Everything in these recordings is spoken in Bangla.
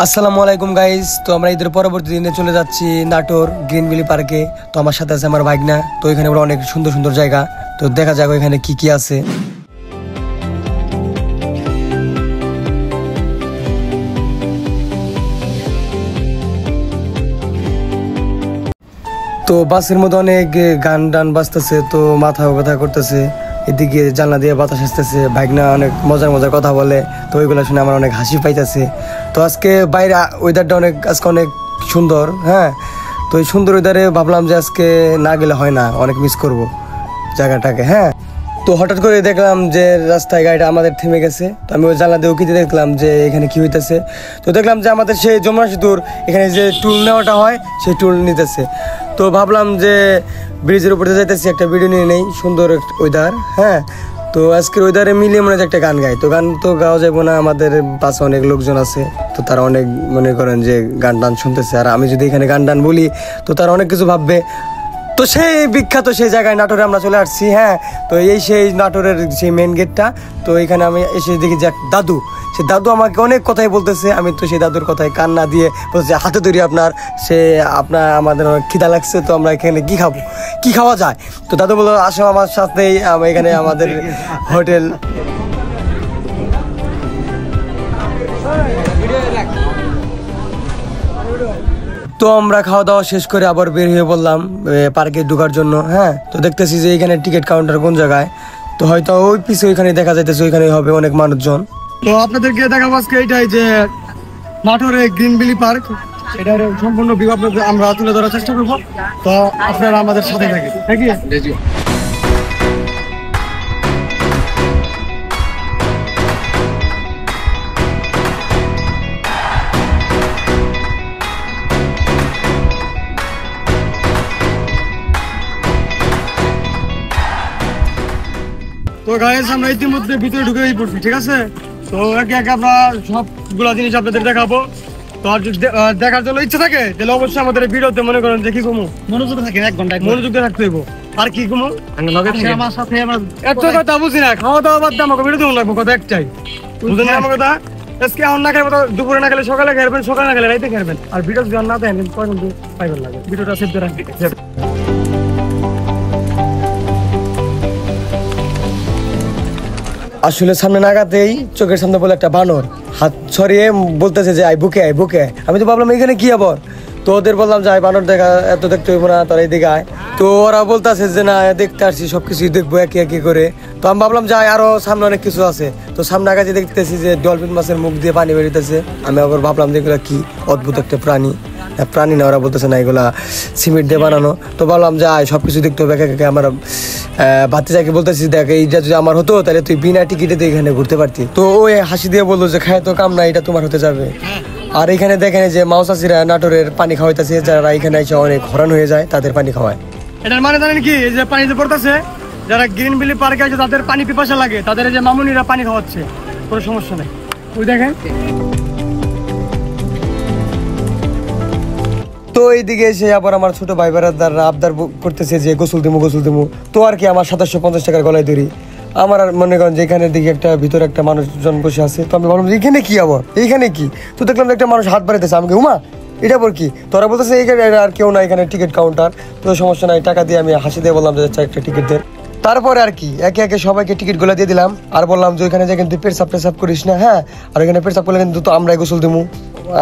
আসসালামু আলাইকুম গাইস। তো আমরা ঈদের পরবর্তী দিনে চলে যাচ্ছি নাটোর গ্রিন ভ্যালি পার্কে। তো আমার সাথে আছে আমার ভাগনা। তো এখানে অনেক সুন্দর সুন্দর জায়গা, তো দেখা যাক এখানে কি কি আছে। তো বাসের মধ্যে অনেক গান টান বাজতেছে, তো মাথা ব্যথা করতেছে। এদিকে জানলা দিয়ে বাতাস আসতেছে, ভাগনা অনেক মজার মজার কথা বলে, তো ওইগুলো শুনে আমার অনেক হাসি পাইতেছে। তো আজকে বাইরে ওয়েদারটা আজকে অনেক সুন্দর। হ্যাঁ, তো এই সুন্দর ওয়েদারে ভাবলাম যে আজকে না গেলে হয় না, অনেক মিস করব জায়গাটাকে। হ্যাঁ, তো হঠাৎ করে দেখলাম যে রাস্তায় গাড়িটা আমাদের থেমে গেছে। তো আমি ওই জানলা দিয়ে উকিতে দেখলাম যে এখানে কি হইতেছে। তো দেখলাম যে আমাদের সেই যমুনা সেতুর এখানে যে টুল নেওয়াটা হয়, সেই টুল নিতেছে। তো ভাবলাম যে ব্রিজের উপরে যাইতেছি, একটা ভিডিও নিয়ে নেই, সুন্দর ওয়েদার। হ্যাঁ, তো আজকের ওয়েদারে মিলিয়ে মনে হয় একটা গান গাই। তো গান তো গাওয়া যাবো না, আমাদের পাশে অনেক লোকজন আছে, তো তারা অনেক মনে করেন যে গান টান শুনতেছে, আর আমি যদি এখানে গান টান বলি তো তারা অনেক কিছু ভাববে। তো সেই বিখ্যাত সেই জায়গায় নাটোরে আমরা চলে আসছি। হ্যাঁ, তো এই সেই নাটোরের সেই মেন গেটটা। তো এখানে আমি এসে দেখি যে দাদু, সে দাদু আমাকে অনেক কথাই বলতেছে। আমি তো সেই দাদুর কথায় কান না দিয়ে বলছি, হাতে তৈরি আপনার আমাদের অনেক খিদা লাগছে, তো আমরা এখানে কি খাবো, কি খাওয়া যায়। তো দাদু বললো, আসো আমার সাথেই, এখানে আমাদের হোটেল। তো আমরা খাওয়া দাওয়া শেষ করে আবার বের হয়ে বললাম পার্কে ঢোকার জন্য। হ্যাঁ, তো দেখতেছি যে এখানে টিকিট কাউন্টার কোন জায়গায়, তো হয়তো ওই পিছে ওইখানে দেখা যাইতেছে, ওইখানে হবে অনেক মানুষজন। তো আপনাদেরকে দেখাবো আজকে এইটাই যে নাটোরে গ্রিন ভ্যালি পার্ক, এটার সম্পূর্ণ বিভাগ আমরা তুলে ধরার চেষ্টা করবো। তো আপনারা আমাদের সাথে থাকেন। Thank you. তো গাইস, আমরা ইতিমধ্যে ভিতরে ঢুকেই পড়ছি, ঠিক আছে। তো একে একে আমরা সবগুলা জিনিস আপনাদের দেখাবো। তো আর যদি দেখার জন্য ইচ্ছা থাকে তাহলে অবশ্যই আমাদের ভিডিওতে মনে করেন যে কি কমু মনোযোগ থাকে, 1 ঘন্টা মনোযোগ দিয়ে থাকতে হইব। আর কি কমু আমার সাথে এত কথা বুঝি না, খাওয়া দাওয়া বাদ দিয়ে আমাকে ভিডিও দেবো লাগবো, কথা একটাই, বুঝলেন না আমার কথা। আজকে এখন না খাইবো, দুপুরে না খেলে সকালে খাইবেন, সকালে না খেলে রাইতে খাইবেন। আর ভিডিও যদি না দেখেন কিন্তু পাইবেন লাগে, ভিডিওটা সেভ করে রাখবেন। আসলে সামনে নাগাতেই চোখের সামনে বলে একটা বানর হাত ছড়িয়ে বলতেছে যে আই বুকে আয়, বুকে আয়। আমি তো ভাবলাম এখানে কি আবার, তো ওদের বললাম যে আই বানর দেখা এত দেখতে হইব না, তোরা এইদিকে আয়। তো ওরা বলতেছে যে না, দেখতে আসছি, সবকিছুই দেখবো একে একে করে। তো আমি ভাবলাম যে আরো সামনে অনেক কিছু আছে। তো সামনে আগে দেখতেছি যে ডলফিন মাছের মুখ দিয়ে পানি বেরিতেছে। আমি আবার ভাবলাম যে এগুলা কি অদ্ভুত একটা প্রাণী না, ওরা বলতেছে না এগুলা সিমেন্ট দিয়ে বানানো। তো ভাবলাম যে আয় সবকিছু দেখতে হবে একে একে। আমার ভাতিজাকে বলতেছি, দেখ এইটা যদি আমার হতো তাহলে তুই বিনা টিকিটে তো এখানে ঘুরতে পারতি। তো ওই হাসি দিয়ে বললো যে খায় তো কাম না, এটা তোমার হতে যাবে। আর এখানে দেখেন যে মাউসাসিরা নাটোরের পানি খাওয়াইতেছে, যারা এখানে এসে অনেক হরান হয়ে যায় তাদের পানি খাওয়ায়। এটার মানে জানেন কি, এই যে পানিতে পড়তেছে, যারা গ্রিন ভ্যালি পার্কে আছে তাদের পানি পিপাসা লাগে, তাদের এই যে মামুনিরা পানি খাওয়াচ্ছে, কোনো সমস্যা নেই। ওই দেখেন। তো এইদিকে এসে আবার আমার ছোট ভাই বেড়াদাররা আবদার করতেছে যে গোসল দিমু। তো আর কি, আমার 750 টাকার গলায় ধরি। আমার আর মনে করেন যে এখানের দিকে ভিতরে একটা মানুষজন বসে আছে। তো আমি ভাবলাম এখানে কি আবার, এইখানে কি। তো দেখলাম একটা মানুষ হাত বাড়াইতেছে, আমাকে উমা এটা পর কি। তোরা বলতেছে এইখানে আর কেউ না, এখানে টিকিট কাউন্টার। তো সমস্যা নাই, টাকা দিয়ে আমি হাসি দিয়ে বললাম যে একটা টিকিট দেন। তারপরে আর কি একে একে সবাইকে টিকিট গুলো দিয়ে দিলাম। আর বললাম যে ওইখানে যে কিন্তু পেশাব করিস না। হ্যাঁ, আর ওইখানে পেশাব করলে কিন্তু তো আমরাই গোসল দিমু,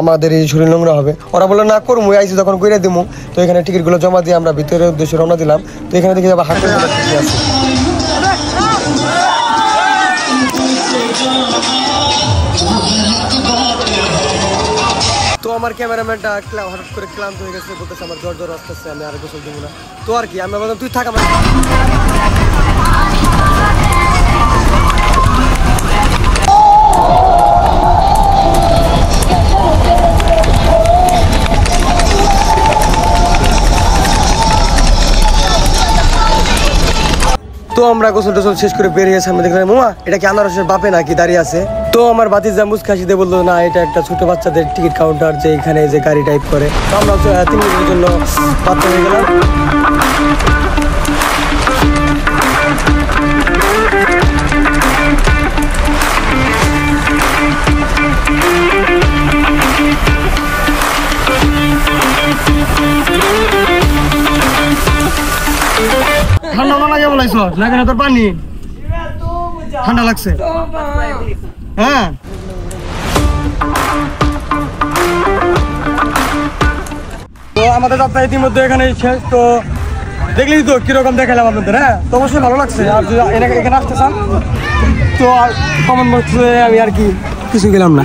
আমাদের এই শরীর নোংরা হবে। ওরা বললো না করবো, আইসি যখন কইরা দিমু। তো এখানে টিকিট গুলো জমা দিয়ে আমরা ভিতরের উদ্দেশ্যে রওনা দিলাম। তো এখানে দেখি আবার হাঁটতে আছে। তো আমার ক্যামেরাম্যানটা হঠাৎ করে ক্লান্ত হয়ে গেছে, বলতেছে আমার জ্বর আসতেছে, আমি আর গোসল দিব না। তো আর কি, আমরা বললাম তুই থাক আমার। তো আমরা গোসল টোসল শেষ করে বেরিয়ে সামনে দেখলাম, মামা এটা কি আনারসের বাপে নাকি দাঁড়িয়ে আছে। তো আমার ভাতিজা মুচকাশি দিয়ে বললো না, এটা একটা ছোট বাচ্চাদের টিকিট কাউন্টার, যে এখানে যে গাড়ি টাইপ করে। তো আমরা 3 মিনিটের জন্য বাধ্য হয়ে গেলাম। বলাইছ লাগে না তোর পানি ঠান্ডা লাগছে হ্যাঁ তো আমাদের যাত্রা ইতিমধ্যে এখানে শেষ তো দেখলি তো কিরকম দেখালাম আপনাদের হ্যাঁ তো অবশ্যই ভালো লাগছে আর যদি এখানে আসতে চান তো কমেন্ট বক্সে আমি আর কি কিছু গেলাম না